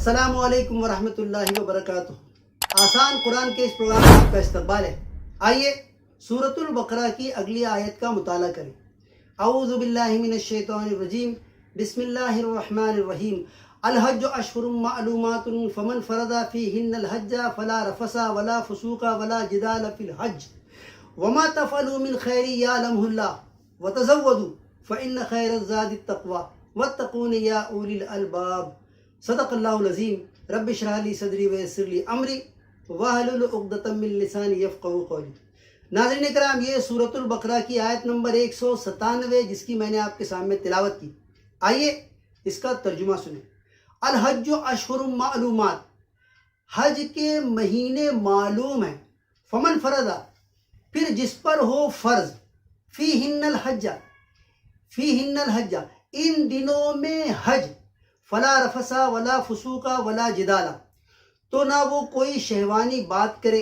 अस्सलाम वालेकुम वरहमतुल्लाहि वबरकातुह। आसान कुरान के इस प्रोग्राम में आपका इस्तकबाल है। आइए सूरतुल बकरा की अगली आयत का मुताला करें। औज़ु बिल्लाहि मिनश शैतानिर रजीम, बिस्मिल्लाहिर रहमानिर रहीम। अल हज्जु अशहुरुम मालूमातुन फमन फरदा फीहिन्नल हज्जा फला रफसा वला फुसूका वला जिदाल फिल हज्ज वमा तफअलू मिन खैरि यअलमुहुल्लाह वतज़व्वदू फ़इन्न खैरज़ ज़ादित तक़वा वत्तक़ून या उलिल अलबाब। सदक़ल्लाहुल अज़ीम। रब्बि इश्रह ली सदरी व यस्सिर ली अमरी वहलुल उक़दतम मिन लिसानी यफ़क़हू क़ौली। नाज़रीन इकराम, ये सूरतुल बकरा की आयत नंबर 197 जिसकी मैंने आपके सामने तिलावत की। आइए इसका तर्जुमा सुने। अल हज्जु अशहुरुम मालूमात, हज के महीने मालूम हैं। फमन फरदा, फिर जिस पर हो फर्ज, फीहिन्नल हज्जा, फीहिन्नल हज्जा, इन दिनों में हज, फला रफसा वला फुसूका वला जिदाला, तो ना वो कोई शहवानी बात करे,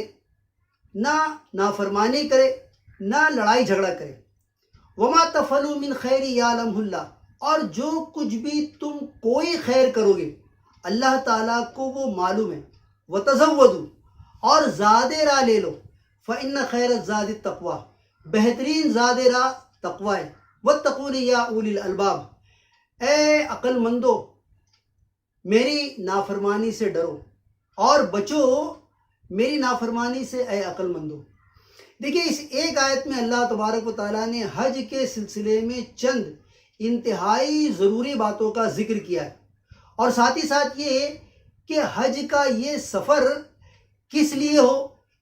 ना नाफरमानी करे, ना लड़ाई झगड़ा करे। वमा तफलू मिन खैरि यालमुहुल्लाह, और जो कुछ भी तुम कोई खैर करोगे अल्लाह ताला को वो मालूम है। वतज़व्वदू, और ज़ादे राह ले लो। फ़इन्न खैरज़ ज़ादित तक़वा, बेहतरीन ज़ादे राह तक़वा है। वत्तक़ून या उलिल अलबाब, ए अक्लमंदो मेरी नाफरमानी से डरो और बचो मेरी नाफरमानी से, ए अक्लमंदो। देखिए, इस एक आयत में अल्लाह तबारक व तआला ने हज के सिलसिले में चंद इंतहाई ज़रूरी बातों का जिक्र किया है, और साथ ही साथ ये कि हज का ये सफ़र किस लिए हो,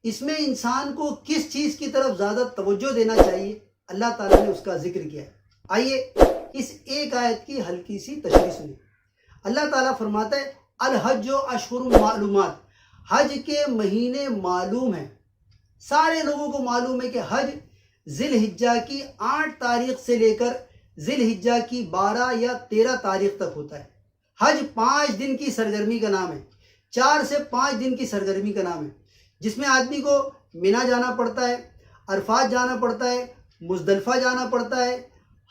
इसमें इंसान को किस चीज़ की तरफ ज़्यादा तवज्जो देना चाहिए, अल्लाह ताला ने उसका जिक्र किया है। आइए इस एक आयत की हल्की सी तशरीह सुनिए। अल्लाह ताला फरमाता है अल हज्जु अशहुरुम मालूमात, हज के महीने मालूम हैं। सारे लोगों को मालूम है कि हज ज़िलहिज्जा की 8 तारीख से लेकर ज़िलहिज्जा की 12 या 13 तारीख तक होता है। हज 5 दिन की सरगर्मी का नाम है, 4 से 5 दिन की सरगर्मी का नाम है, जिसमें आदमी को मिना जाना पड़ता है, अरफात जाना पड़ता है, मुज़दलिफ़ा जाना पड़ता है,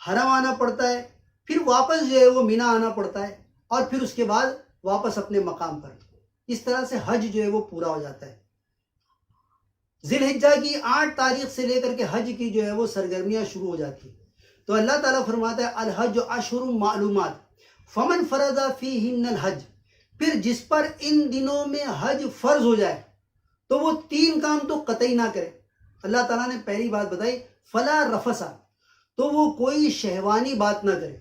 हरम आना पड़ता है, फिर वापस जो है वो मिना आना पड़ता है, और फिर उसके बाद वापस अपने मकाम पर। इस तरह से हज जो है वो पूरा हो जाता है। ज़िलहिज्जा की 8 तारीख से लेकर के हज की जो है वो सरगर्मियाँ शुरू हो जाती है। तो अल्लाह ताला फरमाता है अल हज्जु अशहुरुम मालूमात फमन फरदा फीहिन्नल हज, फिर जिस पर इन दिनों में हज फर्ज हो जाए तो वो 3 काम तो कतई ना करे। अल्लाह ताला ने पहली बात बताई फला रफसा, तो वो कोई शहवानी बात ना करे।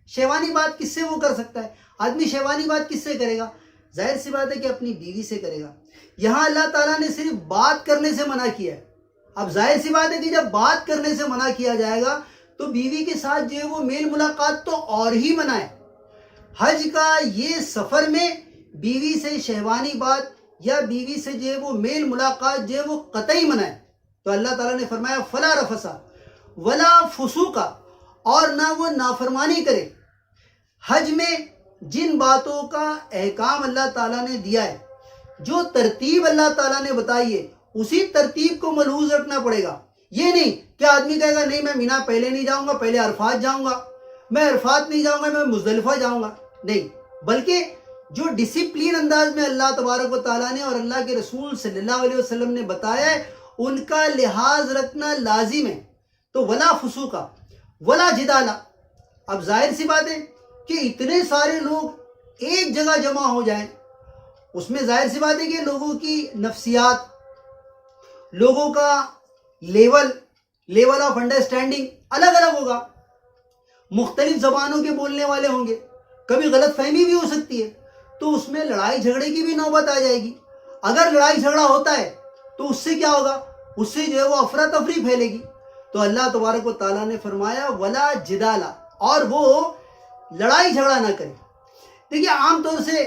शहवानी बात किससे वो कर सकता है? आदमी शहवानी बात किससे करेगा? जाहिर सी बात है कि अपनी बीवी से करेगा। यहाँ अल्लाह ताला ने सिर्फ बात करने से मना किया है। अब जाहिर सी बात है कि जब बात करने से मना किया जाएगा तो बीवी के साथ जो है वो मेल मुलाकात तो और ही मना है। हज का ये सफ़र में बीवी से शहवानी बात या बीवी से जो है वो मेल मुलाकात जो है वो कतई मना है। तो अल्लाह ताला ने फरमाया फला रफसा वला फुसूका, और ना वो नाफरमानी करे। हज में जिन बातों का अहकाम अल्लाह ताला ने दिया है, जो तरतीब अल्लाह ताला ने बताई है, उसी तरतीब को मलहूज़ रखना पड़ेगा। ये नहीं कि आदमी कहेगा नहीं मैं मिना पहले नहीं जाऊंगा, पहले अरफात जाऊंगा, मैं अरफात नहीं जाऊंगा, मैं मुज़दलिफ़ा जाऊंगा। नहीं, बल्कि जो डिसिप्लिन अंदाज में अल्लाह तबारक व तआला ने और अल्लाह के रसूल सल्लल्लाहु अलैहि वसल्लम ने बताया है, उनका लिहाज रखना लाजिम है। तो वला फुसूका वला जिदाला। अब जाहिर सी बात है कि इतने सारे लोग एक जगह जमा हो जाएं, उसमें जाहिर सी बात है कि लोगों की नफ्सियात, लोगों का लेवल ऑफ अंडरस्टैंडिंग अलग अलग होगा। मुख्तलिफ ज़बानों के बोलने वाले होंगे, कभी गलत फहमी भी हो सकती है, तो उसमें लड़ाई झगड़े की भी नौबत आ जाएगी। अगर लड़ाई झगड़ा होता है तो उससे क्या होगा? उससे जो है वो अफरा तफरी फैलेगी। तो अल्लाह तबारक व तआला ने फरमाया वला जिदाला, और वो लड़ाई झगड़ा ना करे। देखिए, आमतौर से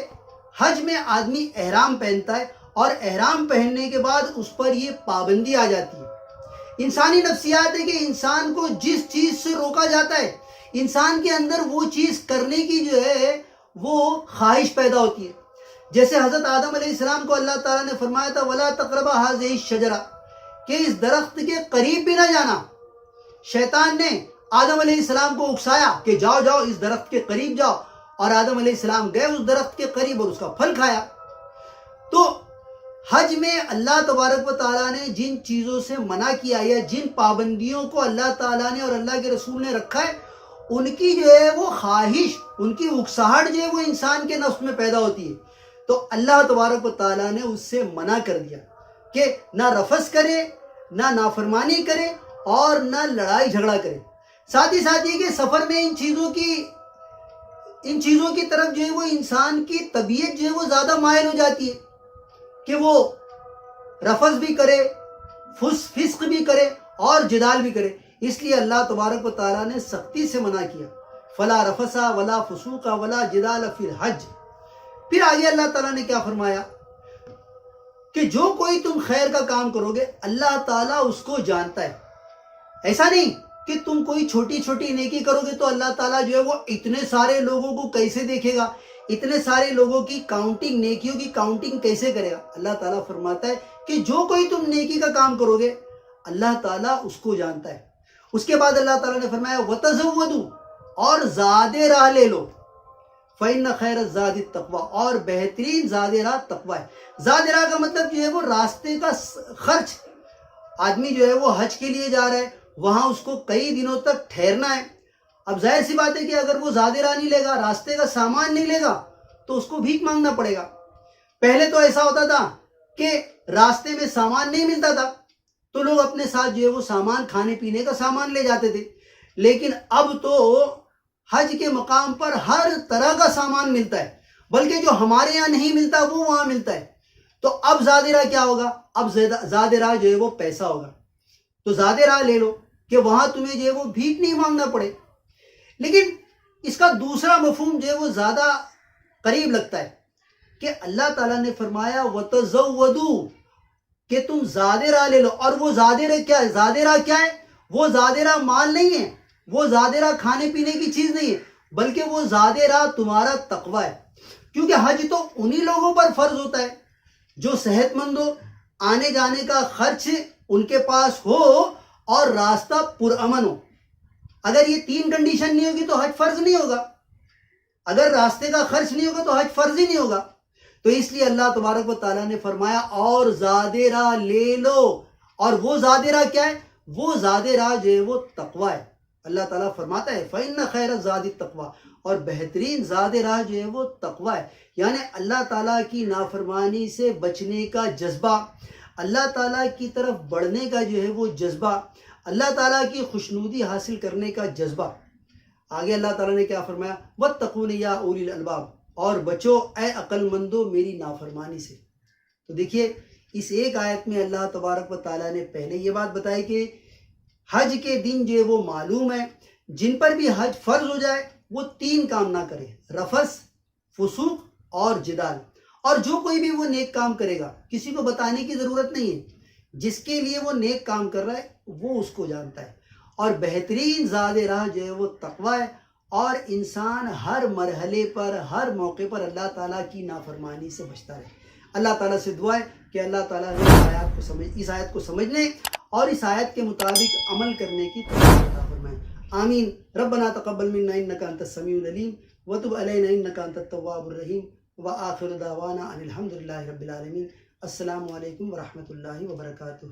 हज में आदमी एहराम पहनता है, और एहराम पहनने के बाद उस पर ये पाबंदी आ जाती है। इंसानी नफ्सियात है कि इंसान को जिस चीज़ से रोका जाता है, इंसान के अंदर वो चीज़ करने की जो है वो ख्वाहिश पैदा होती है। जैसे हज़रत आदम अलैहिस्सलाम को अल्लाह ताला ने फरमाया था वला तक़रबा हाज़िही शजरा, कि इस दरख्त के करीब भी ना जाना। शैतान ने आदम अलैहिस्सलाम को उकसाया कि जाओ जाओ इस दरख्त के करीब जाओ, اور آدم علیہ السلام گئے اس درخت کے قریب اور اس کا پھل کھایا. تو حج میں اللہ تبارک و تعالیٰ نے جن چیزوں سے منع کیا یا جن پابندیوں کو اللہ تعالیٰ نے اور اللہ کے رسول نے رکھا ہے، ان کی جو ہے وہ خواہش، ان کی اکساہٹ جو ہے وہ انسان کے نفس میں پیدا ہوتی ہے. تو اللہ تبارک و تعالیٰ نے اس سے منع کر دیا کہ نہ رفث کرے، نہ نافرمانی کرے اور نہ لڑائی جھگڑا کرے. ساتھ ہی ساتھ یہ کہ سفر میں ان چیزوں کی طرف جو ہے وہ انسان کی طبیعت جو ہے وہ زیادہ مائل ہو جاتی ہے کہ وہ رفث بھی کرے، فسق بھی کرے اور جدال بھی کرے. اس لیے اللہ تبارک و تعالیٰ نے سختی سے منع کیا، فلا رفث ولا فسوق ولا جدال فی الحج. پھر آگے اللہ تعالیٰ نے کیا فرمایا کہ جو کوئی تم خیر کا کام کرو گے اللہ تعالیٰ اس کو جانتا ہے. ایسا نہیں کہ تم کوئی چھوٹی چھوٹی نیکی کرو گے تو اللہ تعالیٰ جو ہے وہ اتنے سارے لوگوں کو کیسے دیکھے گا، اتنے سارے لوگوں کی کاؤنٹنگ، نیکیوں کی کاؤنٹنگ کیسے کرے گا. اللہ تعالیٰ فرماتا ہے کہ جو کوئی تم نیکی کا کام کرو گے اللہ تعالیٰ اس کو جانتا ہے. اس کے بعد اللہ تعالیٰ نے فرمایا وَتَزَوَّدُوا، اور زاد راہ لے لو، فَإِنَّ خَيْرَ الزَّادِ التَّقْوَىٰ، اور بہترین زاد راہ تقویٰ ہے. زاد راہ کا مطلب جو ہے وہ راستے کا خرچ. آدمی جو ہے وہ حج کے لیے جا رہا ہے، وہاں اس کو کئی دنوں تک ٹھہرنا ہے. اب ظاہر سی بات ہے کہ اگر وہ زاد راہ نہیں لے گا، راستے کا سامان نہیں لے گا تو اس کو بھیک مانگنا پڑے گا. پہلے تو ایسا ہوتا تھا کہ راستے میں سامان نہیں ملتا تھا تو لوگ اپنے ساتھ جو ہے وہ سامان، کھانے پینے کا سامان لے جاتے تھے. لیکن اب تو حج کے مقام پر ہر طرح کا سامان ملتا ہے، بلکہ جو ہمارے یہاں نہیں ملتا وہ وہاں ملتا ہے. تو اب زاد راہ کیا ہوگا؟ اب زاد راہ جو ہے وہ پیسہ ہوگا. تو زاد راہ لے لو کہ وہاں تمہیں جو ہے وہ بھیک نہیں مانگنا پڑے. لیکن اس کا دوسرا مفہوم جو ہے وہ زیادہ قریب لگتا ہے کہ اللہ تعالیٰ نے فرمایا وَتَزَوَّدُوا، کہ تم زاد راہ لے لو. اور وہ زاد راہ کیا ہے؟ زاد راہ کیا ہے؟ وہ زاد راہ مال نہیں ہے، وہ زاد راہ کھانے پینے کی چیز نہیں ہے، بلکہ وہ زاد راہ تمہارا تقویٰ ہے. کیونکہ حج تو انہی لوگوں پر فرض ہوتا ہے جو صحت مند ہو، آنے جانے کا خرچ ان کے پاس ہو اور راستہ پرامن ہو. اگر یہ تین کنڈیشن نہیں ہوگی تو حج فرض نہیں ہوگا. اگر راستے کا خرچ نہیں ہوگا تو حج فرض ہی نہیں ہوگا. تو اس لیے اللہ تبارک و تعالیٰ نے فرمایا اور زاد راہ لے لو. اور وہ زاد راہ کیا ہے؟ وہ زاد راہ جو ہے وہ تقویٰ ہے. اللہ تعالیٰ فرماتا ہے فَإِنَّ خَيْرَ الزَّادِ التَّقْوَىٰ، اور بہترین زاد راہ جو ہے وہ تقویٰ ہے. یعنی اللہ تعالیٰ کی نافرمانی سے بچنے کا جذبہ، اللہ تعالیٰ کی طرف بڑھنے کا جو ہے وہ جذبہ، اللہ تعالیٰ کی خوشنودی حاصل کرنے کا جذبہ. آگے اللہ تعالیٰ نے کیا فرمایا؟ وَاتَّقُونِ يَا أُولِي الْأَلْبَابِ، اور بچو اے عقل مندو میری نافرمانی سے. تو دیکھیے اس ایک آیت میں اللہ تبارک و تعالیٰ نے پہلے یہ بات بتائی کہ حج کے دن جو ہے وہ معلوم ہے، جن پر بھی حج فرض ہو جائے وہ تین کام نہ کرے: رفث، فسوق اور جدال. اور جو کوئی بھی وہ نیک کام کرے گا، کسی کو بتانے کی ضرورت نہیں ہے، جس کے لیے وہ نیک کام کر رہا ہے وہ اس کو جانتا ہے. اور بہترین زاد راہ جو ہے وہ تقویٰ ہے. اور انسان ہر مرحلے پر، ہر موقع پر اللہ تعالیٰ کی نافرمانی سے بچتا رہے. اللہ تعالیٰ سے دعا ہے کہ اللہ تعالیٰ نے اس آیت کو سمجھنے اور اس آیت کے مطابق عمل کرنے کی توفیق عطا فرمائے. آمین. ربنا تقبل منا انک انت السمیع العلیم وتب علینا انک انت التواب الرحیم وآخر دعوانا ان الحمد للہ رب العالمین. السلام علیکم ورحمۃ اللہ وبرکاتہ.